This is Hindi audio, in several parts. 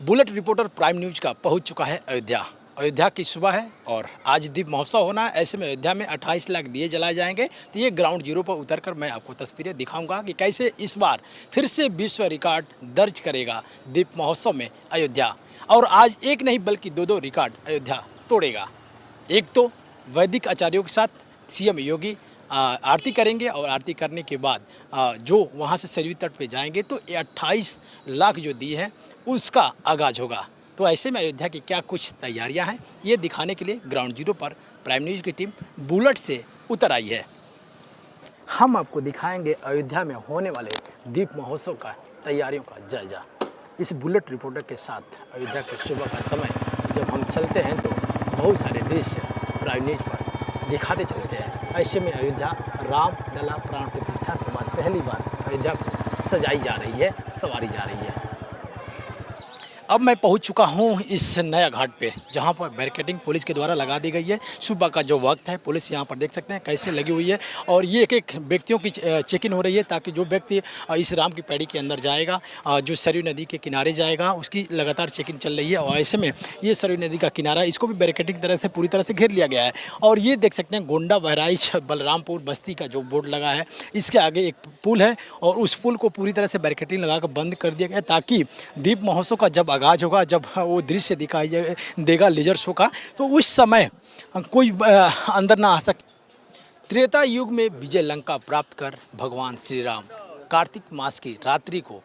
बुलेट रिपोर्टर प्राइम न्यूज का पहुंच चुका है अयोध्या की सुबह है और आज दीप महोत्सव होना है। ऐसे में अयोध्या में 28 लाख दिए जलाए जाएंगे। तो ये ग्राउंड जीरो पर उतरकर मैं आपको तस्वीरें दिखाऊंगा कि कैसे इस बार फिर से विश्व रिकॉर्ड दर्ज करेगा दीप महोत्सव में अयोध्या। और आज एक नहीं बल्कि दो रिकॉर्ड अयोध्या तोड़ेगा। एक तो वैदिक आचार्यों के साथ सीएम योगी आरती करेंगे और आरती करने के बाद जो वहाँ से सरयू तट पे जाएंगे तो 28 लाख जो दिए हैं उसका आगाज होगा। तो ऐसे में अयोध्या की क्या कुछ तैयारियां हैं ये दिखाने के लिए ग्राउंड जीरो पर प्राइम न्यूज़ की टीम बुलेट से उतर आई है। हम आपको दिखाएंगे अयोध्या में होने वाले दीप महोत्सव का तैयारियों का जायजा। इस बुलेट रिपोर्टर के साथ अयोध्या के सुबह का समय जब हम चलते हैं तो बहुत सारे दृश्य प्राइम न्यूज़ पर दिखाते चलते हैं। ऐसे में अयोध्या राम लला प्राण प्रतिष्ठा के बाद पहली बार अयोध्या को सजाई जा रही है, संवारी जा रही है। अब मैं पहुंच चुका हूं इस नया घाट पे जहां पर बैरिकेडिंग पुलिस के द्वारा लगा दी गई है। सुबह का जो वक्त है पुलिस यहां पर देख सकते हैं कैसे लगी हुई है और ये एक एक व्यक्तियों की चेक इन हो रही है ताकि जो व्यक्ति इस राम की पैड़ी के अंदर जाएगा, जो सरयू नदी के किनारे जाएगा, उसकी लगातार चेक इन चल रही है। और ऐसे में ये सरयू नदी का किनारा, इसको भी बैरिकेडिंग तरह से पूरी तरह से घेर लिया गया है। और ये देख सकते हैं गोंडा बहराइच बलरामपुर बस्ती का जो बोर्ड लगा है, इसके आगे एक पुल है और उस पुल को पूरी तरह से बैरिकेडिंग लगाकर बंद कर दिया गया ताकि दीप महोत्सव का जब आगाज होगा, जब वो दृश्य दिखाई देगा लेजर शो का, तो उस समय कोई अंदर ना आ सके। त्रेता युग में विजय लंका प्राप्त कर भगवान श्री राम कार्तिक मास की रात्रि को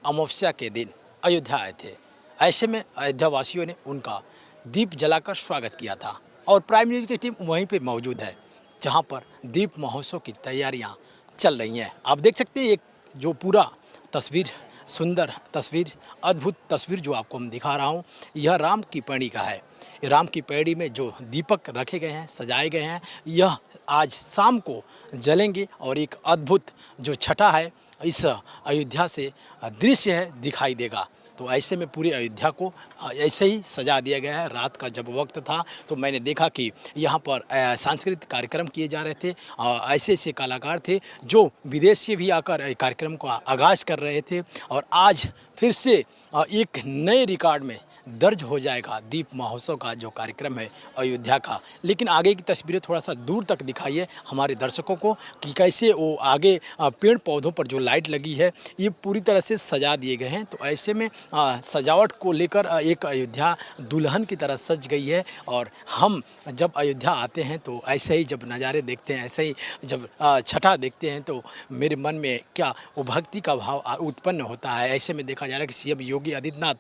अमावस्या के दिन अयोध्या आए थे। ऐसे में अयोध्या वासियों ने उनका दीप जलाकर स्वागत किया था और प्राइम न्यूज़ की टीम वहीं पे मौजूद है जहां पर दीप महोत्सव की तैयारियां चल रही हैं। आप देख सकते हैं एक जो पूरा तस्वीर, सुंदर तस्वीर, अद्भुत तस्वीर जो आपको मैं दिखा रहा हूँ, यह राम की पैड़ी का है। राम की पैड़ी में जो दीपक रखे गए हैं, सजाए गए हैं, यह आज शाम को जलेंगे और एक अद्भुत जो छटा है इस अयोध्या से दृश्य है दिखाई देगा। तो ऐसे में पूरी अयोध्या को ऐसे ही सजा दिया गया है। रात का जब वक्त था तो मैंने देखा कि यहाँ पर सांस्कृतिक कार्यक्रम किए जा रहे थे। ऐसे ऐसे कलाकार थे जो विदेश से भी आकर कार्यक्रम का आगाज़ कर रहे थे और आज फिर से एक नए रिकॉर्ड में दर्ज हो जाएगा दीप महोत्सव का जो कार्यक्रम है अयोध्या का। लेकिन आगे की तस्वीरें थोड़ा सा दूर तक दिखाइए हमारे दर्शकों को कि कैसे वो आगे पेड़ पौधों पर जो लाइट लगी है ये पूरी तरह से सजा दिए गए हैं। तो ऐसे में सजावट को लेकर एक अयोध्या दुल्हन की तरह सज गई है। और हम जब अयोध्या आते हैं तो ऐसे ही जब नज़ारे देखते हैं, ऐसे ही जब छठा देखते हैं तो मेरे मन में क्या वो भक्ति का भाव उत्पन्न होता है। ऐसे में देखा जा रहा है कि सीएम योगी आदित्यनाथ,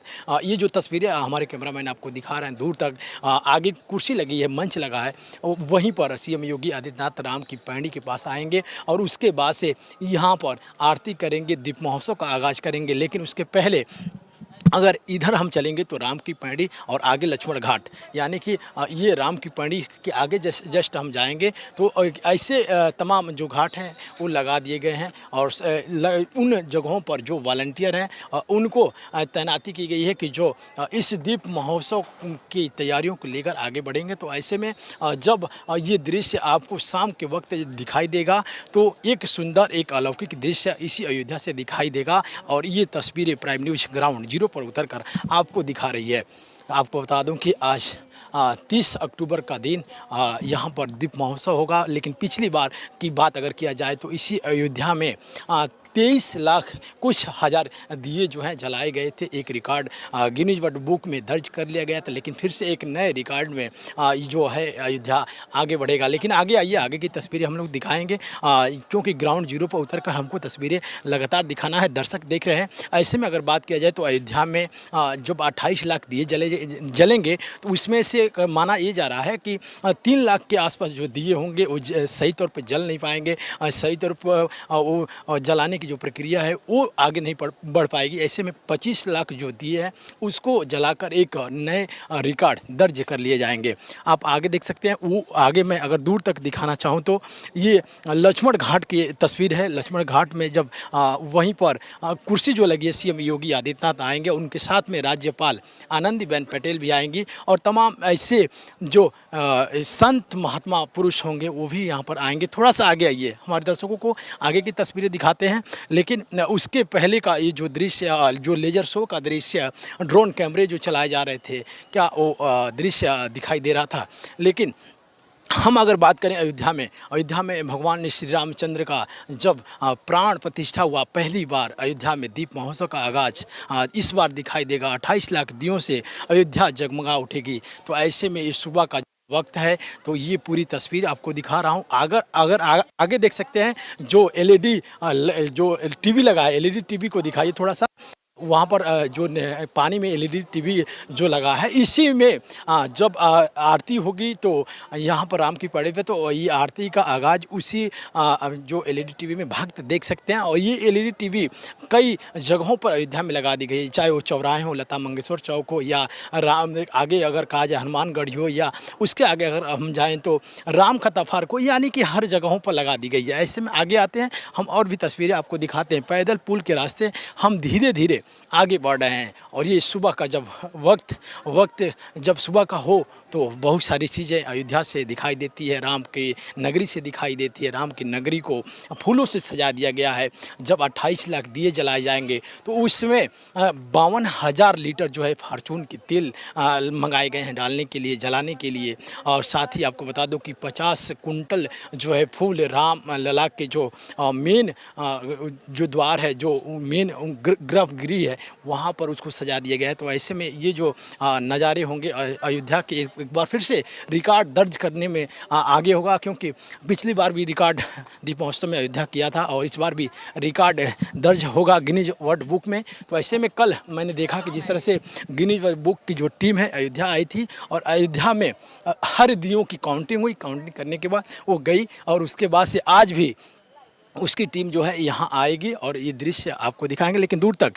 ये जो तस्वीरें हमारे कैमरामैन आपको दिखा रहे हैं दूर तक, आगे कुर्सी लगी है, मंच लगा है, वहीं पर सीएम योगी आदित्यनाथ राम की पैड़ी के पास आएंगे और उसके बाद से यहाँ पर आरती करेंगे, दीप महोत्सव का आगाज़ करेंगे। लेकिन उसके पहले अगर इधर हम चलेंगे तो राम की पैड़ी और आगे लक्ष्मण घाट, यानी कि ये राम की पैड़ी के आगे जस्ट हम जाएंगे तो ऐसे तमाम जो घाट हैं वो लगा दिए गए हैं और उन जगहों पर जो वॉलंटियर हैं उनको तैनाती की गई है कि जो इस दीप महोत्सव की तैयारियों को लेकर आगे बढ़ेंगे। तो ऐसे में जब ये दृश्य आपको शाम के वक्त दिखाई देगा तो एक सुंदर, एक अलौकिक दृश्य इसी अयोध्या से दिखाई देगा और ये तस्वीरें प्राइम न्यूज़ ग्राउंड जीरो पर उतरकर आपको दिखा रही है। आपको बता दूं कि आज 30 अक्टूबर का दिन यहाँ पर दीप महोत्सव होगा। लेकिन पिछली बार की बात अगर किया जाए तो इसी अयोध्या में 23 लाख कुछ हज़ार दिए जो हैं जलाए गए थे। एक रिकॉर्ड गिनीज वर्ल्ड बुक में दर्ज कर लिया गया था। लेकिन फिर से एक नए रिकॉर्ड में जो है अयोध्या आगे बढ़ेगा। लेकिन आगे आइए, आगे की तस्वीरें हम लोग दिखाएंगे क्योंकि ग्राउंड जीरो पर उतरकर हमको तस्वीरें लगातार दिखाना है, दर्शक देख रहे हैं। ऐसे में अगर बात किया जाए तो अयोध्या में जब 28 लाख दिए जलेंगे तो उसमें से माना ये जा रहा है कि 3 लाख के आसपास जो दिए होंगे वो सही तौर पर जल नहीं पाएंगे। सही तौर पर वो जलाने जो प्रक्रिया है वो आगे नहीं बढ़ पाएगी। ऐसे में 25 लाख जो दिए हैं उसको जलाकर एक नए रिकॉर्ड दर्ज कर लिए जाएंगे। आप आगे देख सकते हैं, वो आगे मैं अगर दूर तक दिखाना चाहूँ तो ये लक्ष्मण घाट की तस्वीर है। लक्ष्मण घाट में जब वहीं पर कुर्सी जो लगी है, सीएम योगी आदित्यनाथ आएंगे, उनके साथ में राज्यपाल आनंदीबेन पटेल भी आएंगी और तमाम ऐसे जो संत महात्मा पुरुष होंगे वो भी यहाँ पर आएंगे। थोड़ा सा आगे आइए, हमारे दर्शकों को आगे की तस्वीरें दिखाते हैं। लेकिन उसके पहले का ये जो दृश्य जो लेज़र शो का दृश्य, ड्रोन कैमरे जो चलाए जा रहे थे, क्या वो दृश्य दिखाई दे रहा था। लेकिन हम अगर बात करें अयोध्या में भगवान श्री रामचंद्र का जब प्राण प्रतिष्ठा हुआ, पहली बार अयोध्या में दीप महोत्सव का आगाज़ इस बार दिखाई देगा। 28 लाख दियों से अयोध्या जगमगा उठेगी। तो ऐसे में इस सुबह का वक्त है, तो ये पूरी तस्वीर आपको दिखा रहा हूँ। आगे देख सकते हैं जो एलईडी जो टीवी लगा है, एलईडी टीवी को दिखाइए थोड़ा सा। वहाँ पर जो पानी में एलईडी टीवी जो लगा है, इसी में जब आरती होगी तो यहाँ पर राम की पड़े पे, तो ये आरती का आगाज़ उसी जो एलईडी टीवी में भक्त देख सकते हैं। और ये एलईडी टीवी कई जगहों पर अयोध्या में लगा दी गई, चाहे वो चौराहे हो, लता मंगेशकर चौक हो, या राम आगे अगर कहा जाए हनुमानगढ़ी हो, या उसके आगे अगर हम जाएँ तो राम कथा पार्क हो, यानी कि हर जगहों पर लगा दी गई है। ऐसे में आगे आते हैं हम और भी तस्वीरें आपको दिखाते हैं। पैदल पुल के रास्ते हम धीरे धीरे आगे बढ़ रहे हैं। और ये सुबह का जब वक्त जब सुबह का हो तो बहुत सारी चीज़ें अयोध्या से दिखाई देती है, राम की नगरी से दिखाई देती है। राम की नगरी को फूलों से सजा दिया गया है। जब 28 लाख दिए जलाए जाएंगे तो उसमें 52,000 लीटर जो है फार्चून की तेल मंगाए गए हैं डालने के लिए, जलाने के लिए। और साथ ही आपको बता दूं कि 50 कुंटल जो है फूल राम लला के जो मेन जो द्वार है, जो मेन गर्भगृह है, वहाँ पर उसको सजा दिया गया है। तो ऐसे में ये जो नज़ारे होंगे अयोध्या के, एक बार फिर से रिकॉर्ड दर्ज करने में आगे होगा, क्योंकि पिछली बार भी रिकॉर्ड दीप महोत्सव में अयोध्या किया था और इस बार भी रिकॉर्ड दर्ज होगा गिनीज वर्ल्ड बुक में। तो ऐसे में कल मैंने देखा कि जिस तरह से गिनीज वर्ल्ड बुक की जो टीम है अयोध्या आई थी और अयोध्या में हर दियों की काउंटिंग हुई। काउंटिंग करने के बाद वो गई और उसके बाद से आज भी उसकी टीम जो है यहाँ आएगी और ये दृश्य आपको दिखाएंगे। लेकिन दूर तक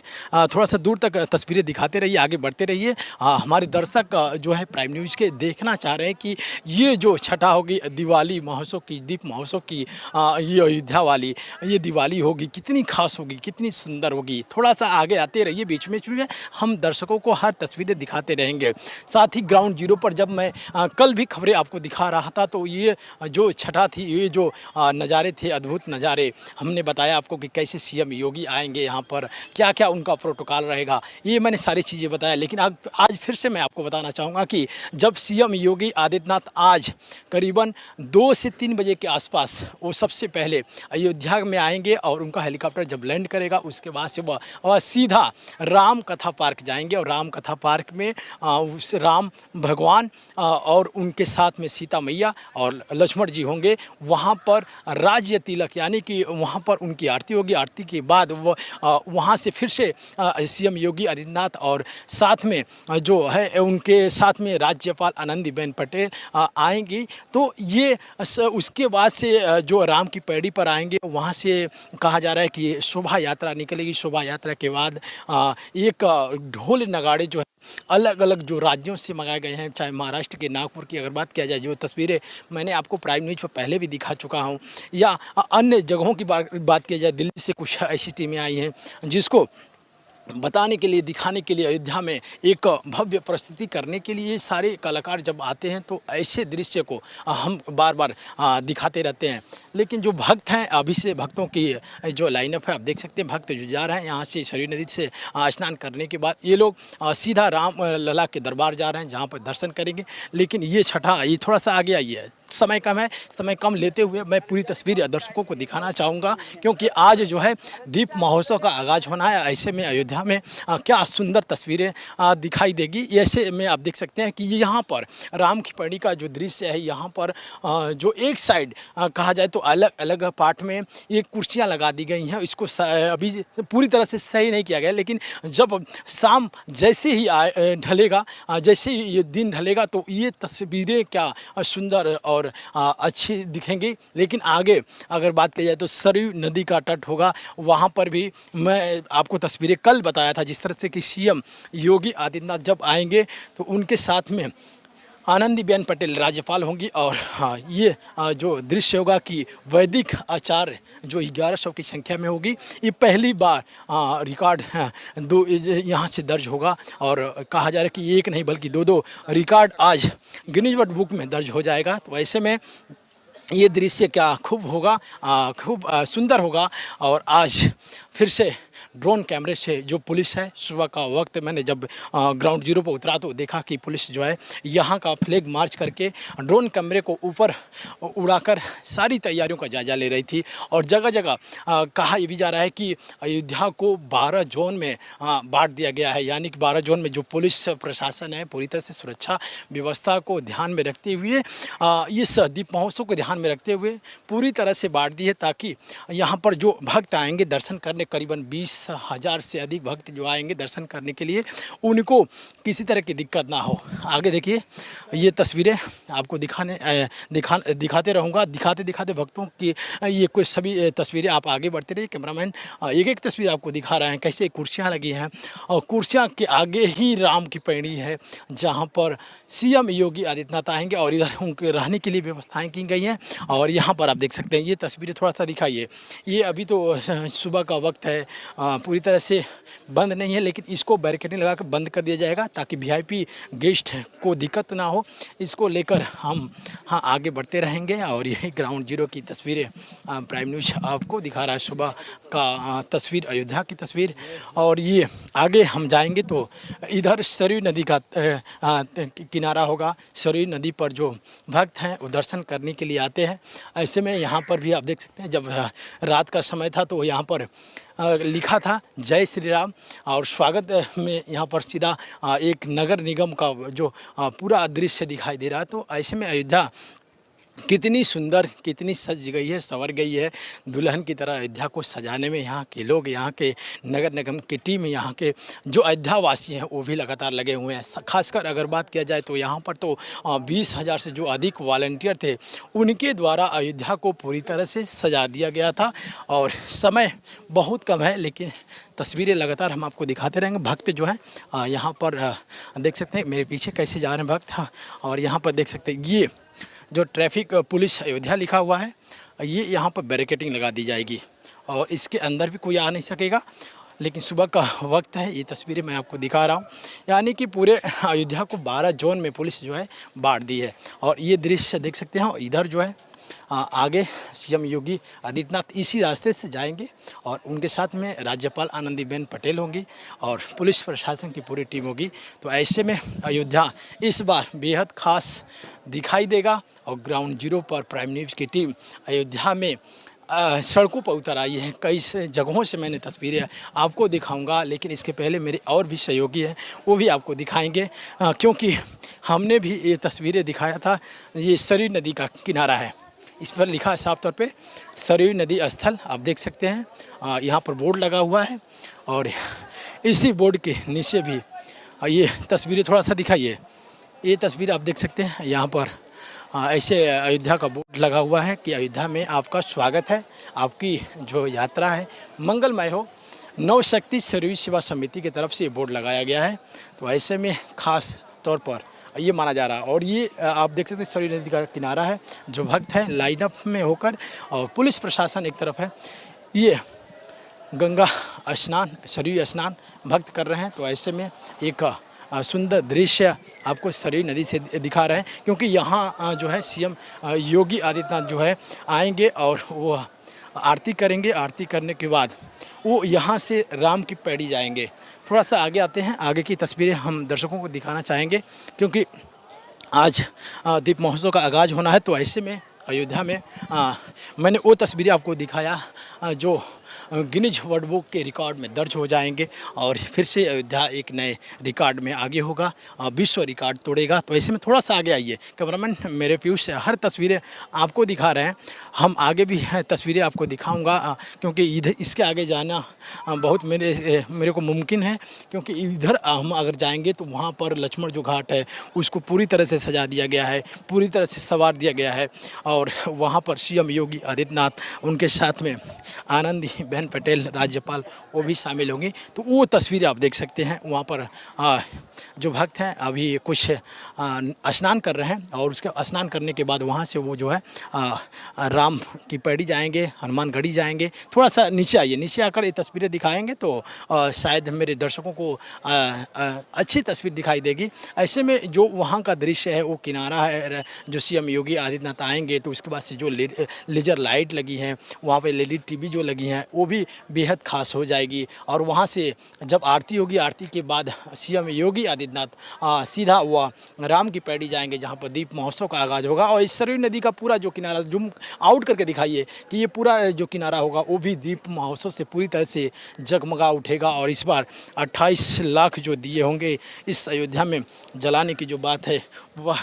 थोड़ा सा दूर तक तस्वीरें दिखाते रहिए, आगे बढ़ते रहिए। हमारे दर्शक जो है प्राइम न्यूज़ के देखना चाह रहे हैं कि ये जो छठा होगी दिवाली महोत्सव की, दीप महोत्सव की, ये अयोध्या वाली ये दिवाली होगी, कितनी खास होगी, कितनी सुंदर होगी। थोड़ा सा आगे आते रहिए, बीच में हम दर्शकों को हर तस्वीरें दिखाते रहेंगे। साथ ही ग्राउंड जीरो पर जब मैं कल भी खबरें आपको दिखा रहा था, तो ये जो छठा थी, ये जो नज़ारे थे, अद्भुत नज़ारे, हमने बताया आपको कि कैसे सीएम योगी आएंगे यहाँ पर, क्या क्या उनका प्रोटोकॉल रहेगा, ये मैंने सारी चीज़ें बताया। लेकिन आज फिर से मैं आपको बताना चाहूँगा कि जब सीएम योगी आदित्यनाथ आज करीबन 2 से 3 बजे के आसपास वो सबसे पहले अयोध्या में आएंगे और उनका हेलीकॉप्टर जब लैंड करेगा, उसके बाद से वह सीधा राम कथा पार्क जाएंगे। और राम कथा पार्क में उस राम भगवान और उनके साथ में सीता मैया और लक्ष्मण जी होंगे। वहाँ पर राज्य तिलक, यानी कि वहाँ पर उनकी आरती होगी। आरती के बाद वो वहाँ से फिर से सीएम योगी आदित्यनाथ और साथ में जो है उनके साथ में राज्यपाल आनंदीबेन पटेल आएंगी। तो ये उसके बाद से जो राम की पैड़ी पर आएंगे, वहाँ से कहा जा रहा है कि शोभा यात्रा निकलेगी। शोभा यात्रा के बाद एक ढोल नगाड़े जो है अलग अलग जो राज्यों से मंगाए गए हैं, चाहे महाराष्ट्र के नागपुर की अगर बात किया जाए, जो तस्वीरें मैंने आपको प्राइम न्यूज़ पर पहले भी दिखा चुका हूं, या अन्य जगहों की बात की जाए, दिल्ली से कुछ ऐसी टीमें आई हैं जिसको बताने के लिए, दिखाने के लिए, अयोध्या में एक भव्य प्रस्तुति करने के लिए सारे कलाकार जब आते हैं तो ऐसे दृश्य को हम बार बार दिखाते रहते हैं। लेकिन जो भक्त हैं, अभी से भक्तों की जो लाइनअप है आप देख सकते हैं, भक्त जो जा रहे हैं यहाँ से सरयू नदी से स्नान करने के बाद ये लोग सीधा राम लला के दरबार जा रहे हैं, जहाँ पर दर्शन करेंगे। लेकिन ये छठा, ये थोड़ा सा आगे आई है, समय कम है, समय कम लेते हुए मैं पूरी तस्वीर दर्शकों को दिखाना चाहूँगा, क्योंकि आज जो है दीप महोत्सव का आगाज़ होना है। ऐसे में अयोध्या में क्या सुंदर तस्वीरें दिखाई देगी। ऐसे में आप देख सकते हैं कि यहाँ पर राम की पैड़ी का जो दृश्य है, यहाँ पर जो एक साइड कहा जाए तो अलग अलग पार्ट में ये कुर्सियाँ लगा दी गई हैं। इसको अभी पूरी तरह से सही नहीं किया गया, लेकिन जब शाम जैसे ही ढलेगा, जैसे ही ये दिन ढलेगा, तो ये तस्वीरें क्या सुंदर और अच्छी दिखेंगी। लेकिन आगे अगर बात की जाए तो सरयू नदी का तट होगा, वहाँ पर भी मैं आपको तस्वीरें कल बताया था, जिस तरह से कि सीएम योगी आदित्यनाथ जब आएंगे तो उनके साथ में आनंदीबेन पटेल राज्यपाल होंगी। और ये जो दृश्य होगा कि वैदिक आचार्य जो 1100 की संख्या में होगी, ये पहली बार रिकॉर्ड दो यहाँ से दर्ज होगा। और कहा जा रहा है कि एक नहीं बल्कि दो रिकॉर्ड आज गिनीज वर्ल्ड बुक में दर्ज हो जाएगा। तो ऐसे में ये दृश्य क्या खूब होगा, खूब सुंदर होगा। और आज फिर से ड्रोन कैमरे से जो पुलिस है, सुबह का वक्त मैंने जब ग्राउंड जीरो पर उतरा तो देखा कि पुलिस जो है यहाँ का फ्लैग मार्च करके ड्रोन कैमरे को ऊपर उड़ाकर सारी तैयारियों का जायजा ले रही थी। और जगह जगह कहा ये भी जा रहा है कि अयोध्या को 12 जोन में बांट दिया गया है, यानी कि 12 जोन में जो पुलिस प्रशासन है पूरी तरह से सुरक्षा व्यवस्था को ध्यान में रखते हुए, इस दीप महोत्सव को ध्यान में रखते हुए पूरी तरह से बांट दी है, ताकि यहाँ पर जो भक्त आएंगे दर्शन करने, करीबन 20,000 से अधिक भक्त जो आएंगे दर्शन करने के लिए, उनको किसी तरह की दिक्कत ना हो। आगे देखिए, ये तस्वीरें आपको दिखाते रहूँगा, दिखाते दिखाते भक्तों की ये कुछ सभी तस्वीरें। आप आगे बढ़ते रहिए, कैमरामैन एक एक तस्वीर आपको दिखा रहे हैं कैसे कुर्सियाँ लगी हैं, और कुर्सियाँ के आगे ही राम की पैड़ी है जहाँ पर सीएम योगी आदित्यनाथ आएंगे और इधर उनके रहने के लिए व्यवस्थाएं की गई हैं। और यहाँ पर आप देख सकते हैं, ये तस्वीरें थोड़ा सा दिखाइए। ये अभी तो सुबह का वक्त है, पूरी तरह से बंद नहीं है, लेकिन इसको बैरिकेडिंग लगा कर बंद कर दिया जाएगा ताकि वीआईपी गेस्ट को दिक्कत ना हो। इसको लेकर हम आगे बढ़ते रहेंगे। और यही ग्राउंड जीरो की तस्वीरें प्राइम न्यूज़ आपको दिखा रहा है, सुबह का तस्वीर, अयोध्या की तस्वीर। और ये आगे हम जाएंगे तो इधर सरयू नदी का किनारा होगा। सरयू नदी पर जो भक्त हैं वो दर्शन करने के लिए आते हैं। ऐसे में यहाँ पर भी आप देख सकते हैं, जब रात का समय था तो यहाँ पर लिखा था जय श्री राम, और स्वागत में यहाँ पर सीधा एक नगर निगम का जो पूरा दृश्य दिखाई दे रहा है। तो ऐसे में अयोध्या कितनी सुंदर, कितनी सज गई है, संवर गई है, दुल्हन की तरह अयोध्या को सजाने में यहाँ के लोग, यहाँ के नगर निगम की टीम, यहाँ के जो अयोध्या वासी हैं वो भी लगातार लगे हुए हैं। खासकर अगर बात किया जाए तो यहाँ पर तो 20,000 से जो अधिक वॉलंटियर थे उनके द्वारा अयोध्या को पूरी तरह से सजा दिया गया था। और समय बहुत कम है, लेकिन तस्वीरें लगातार हम आपको दिखाते रहेंगे। भक्त जो हैं यहाँ पर देख सकते हैं, मेरे पीछे कैसे जा रहे हैं भक्त। और यहाँ पर देख सकते हैं, ये जो ट्रैफिक पुलिस अयोध्या लिखा हुआ है, ये यहाँ पर बैरिकेडिंग लगा दी जाएगी और इसके अंदर भी कोई आ नहीं सकेगा। लेकिन सुबह का वक्त है, ये तस्वीरें मैं आपको दिखा रहा हूँ, यानी कि पूरे अयोध्या को 12 जोन में पुलिस जो है बांट दी है। और ये दृश्य देख सकते हैं, इधर जो है आगे सीएम योगी आदित्यनाथ इसी रास्ते से जाएंगे और उनके साथ में राज्यपाल आनंदीबेन पटेल होंगी और पुलिस प्रशासन की पूरी टीम होगी। तो ऐसे में अयोध्या इस बार बेहद खास दिखाई देगा। और ग्राउंड जीरो पर प्राइम न्यूज़ की टीम अयोध्या में सड़कों पर उतर आई है। कई जगहों से मैंने तस्वीरें आपको दिखाऊंगा, लेकिन इसके पहले मेरे और भी सहयोगी हैं, वो भी आपको दिखाएंगे, क्योंकि हमने भी ये तस्वीरें दिखाया था। ये सरयू नदी का किनारा है, इस पर लिखा है साफ तौर पे सरयू नदी स्थल, आप देख सकते हैं। यहाँ पर बोर्ड लगा हुआ है और इसी बोर्ड के नीचे भी ये तस्वीरें थोड़ा सा दिखाइए। ये तस्वीर आप देख सकते हैं, यहाँ पर ऐसे अयोध्या का बोर्ड लगा हुआ है कि अयोध्या में आपका स्वागत है, आपकी जो यात्रा है मंगलमय हो। नवशक्ति सरयू सेवा समिति की तरफ से ये बोर्ड लगाया गया है। तो ऐसे में खास तौर पर ये माना जा रहा है। और ये आप देख सकते हैं सरयू नदी का किनारा है, जो भक्त हैं लाइनअप में होकर, और पुलिस प्रशासन एक तरफ है। ये गंगा स्नान, सरयू स्नान भक्त कर रहे हैं। तो ऐसे में एक सुंदर दृश्य आपको सरयू नदी से दिखा रहे हैं, क्योंकि यहाँ जो है सीएम योगी आदित्यनाथ जो है आएंगे और वो आरती करेंगे। आरती करने के बाद वो यहाँ से राम की पैड़ी जाएंगे। थोड़ा सा आगे आते हैं, आगे की तस्वीरें हम दर्शकों को दिखाना चाहेंगे, क्योंकि आज दीप महोत्सव का आगाज़ होना है। तो ऐसे में अयोध्या में मैंने वो तस्वीरें आपको दिखाया जो गिनीज वर्ल्ड बुक के रिकॉर्ड में दर्ज हो जाएंगे और फिर से अयोध्या एक नए रिकॉर्ड में आगे होगा, विश्व रिकॉर्ड तोड़ेगा। तो ऐसे में थोड़ा सा आगे आइए, कैमरामैन मेरे पीयूष से हर तस्वीरें आपको दिखा रहे हैं। हम आगे भी तस्वीरें आपको दिखाऊंगा, क्योंकि इधर इसके आगे जाना बहुत मेरे को मुमकिन है, क्योंकि इधर हम अगर जाएंगे तो वहाँ पर लक्ष्मण जो घाट है उसको पूरी तरह से सजा दिया गया है, पूरी तरह से संवार दिया गया है। और वहाँ पर सीएम योगी आदित्यनाथ, उनके साथ में आनंदी बहन पटेल राज्यपाल वो भी शामिल होंगी। तो वो तस्वीरें आप देख सकते हैं। वहाँ पर जो भक्त हैं अभी कुछ स्नान कर रहे हैं और उसके स्नान करने के बाद वहाँ से वो जो है राम की पैड़ी जाएंगे, हनुमानगढ़ी जाएंगे। थोड़ा सा नीचे आइए, नीचे आकर ये तस्वीरें दिखाएंगे तो शायद मेरे दर्शकों को अच्छी तस्वीर दिखाई देगी। ऐसे में जो वहाँ का दृश्य है वो किनारा है, जो सीएम योगी आदित्यनाथ आएंगे तो उसके बाद से जो लेजर लाइट लगी हैं, वहाँ पे एलईडी टीवी जो लगी हैं वो भी बेहद खास हो जाएगी। और वहाँ से जब आरती होगी, आरती के बाद सीएम योगी आदित्यनाथ सीधा वह राम की पैड़ी जाएंगे जहाँ पर दीप महोत्सव का आगाज़ होगा। और इस सरयू नदी का पूरा जो किनारा जूम आउट करके दिखाइए कि ये पूरा जो किनारा होगा वो भी दीप महोत्सव से पूरी तरह से जगमगा उठेगा। और इस बार 28 लाख जो दिए होंगे इस अयोध्या में जलाने की जो बात है वह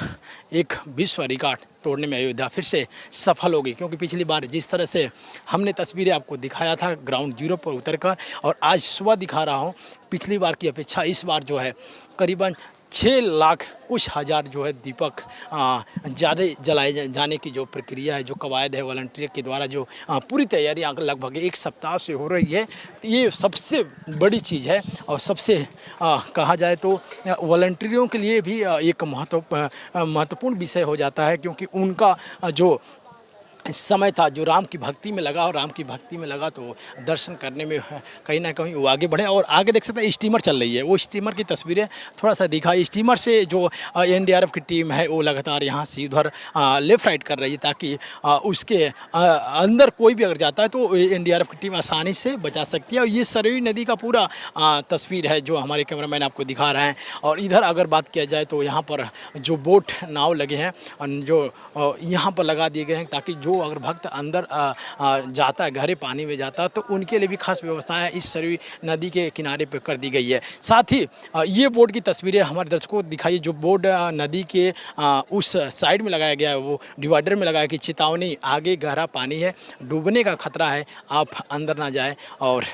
एक विश्व रिकॉर्ड तोड़ने में अयोध्या फिर से सफल होगी। क्योंकि पिछली बार जिस तरह से हमने तस्वीरें आपको दिखाया था ग्राउंड जीरो पर उतरकर और आज सुबह दिखा रहा हूँ, पिछली बार की अपेक्षा इस बार जो है करीबन 6 लाख कुछ हज़ार जो है दीपक ज़्यादा जलाए जाने की जो प्रक्रिया है, जो कवायद है वॉलंटियर के द्वारा जो पूरी तैयारियां लगभग 1 सप्ताह से हो रही है। तो ये सबसे बड़ी चीज़ है और सबसे कहा जाए तो वॉलंटियरों के लिए भी एक महत्वपूर्ण विषय हो जाता है। क्योंकि उनका जो समय था जो राम की भक्ति में लगा और राम की भक्ति में लगा तो दर्शन करने में कहीं ना कहीं वो आगे बढ़े। और आगे देख सकते हैं स्टीमर चल रही है, वो स्टीमर की तस्वीरें थोड़ा सा दिखाई। स्टीमर से जो एनडीआरएफ की टीम है वो लगातार यहाँ से इधर लेफ़्ट राइट कर रही है ताकि उसके अंदर कोई भी अगर जाता है तो एनडीआरएफ की टीम आसानी से बचा सकती है। और ये सरयू नदी का पूरा तस्वीर है जो हमारे कैमरामैन आपको दिखा रहे हैं। और इधर अगर बात किया जाए तो यहाँ पर जो बोट नाव लगे हैं जो यहाँ पर लगा दिए गए हैं ताकि जो अगर भक्त अंदर जाता है, गहरे पानी में जाता है तो उनके लिए भी खास व्यवस्थाएं इस सरयू नदी के किनारे पर कर दी गई है। साथ ही ये बोर्ड की तस्वीरें हमारे दर्शकों को दिखाई, जो बोर्ड नदी के उस साइड में लगाया गया है वो डिवाइडर में लगाया कि चेतावनी, आगे गहरा पानी है, डूबने का खतरा है, आप अंदर ना जाए। और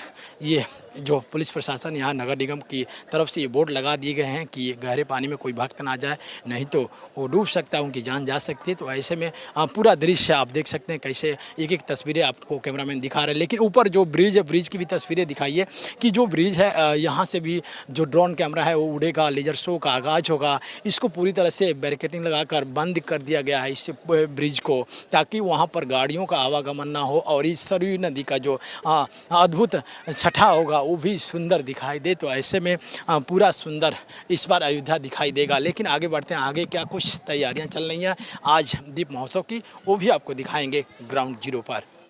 ये जो पुलिस प्रशासन यहाँ नगर निगम की तरफ से ये बोर्ड लगा दिए गए हैं कि गहरे पानी में कोई भक्त ना जाए, नहीं तो वो डूब सकता है, उनकी जान जा सकती है। तो ऐसे में पूरा दृश्य आप देख सकते हैं कैसे एक एक तस्वीरें आपको कैमरामैन दिखा रहे हैं। लेकिन ऊपर जो ब्रिज है, ब्रिज की भी तस्वीरें दिखाइए कि जो ब्रिज है यहाँ से भी जो ड्रोन कैमरा है वो उड़ेगा, लेजर शो का आगाज़ होगा। इसको पूरी तरह से बैरिकेडिंग लगाकर बंद कर दिया गया है इस ब्रिज को, ताकि वहाँ पर गाड़ियों का आवागमन ना हो और इस सरयू नदी का जो अद्भुत छठा होगा वो भी सुंदर दिखाई दे। तो ऐसे में पूरा सुंदर इस बार अयोध्या दिखाई देगा। लेकिन आगे बढ़ते हैं, आगे क्या कुछ तैयारियां चल रही हैं आज दीप महोत्सव की वो भी आपको दिखाएंगे ग्राउंड जीरो पर।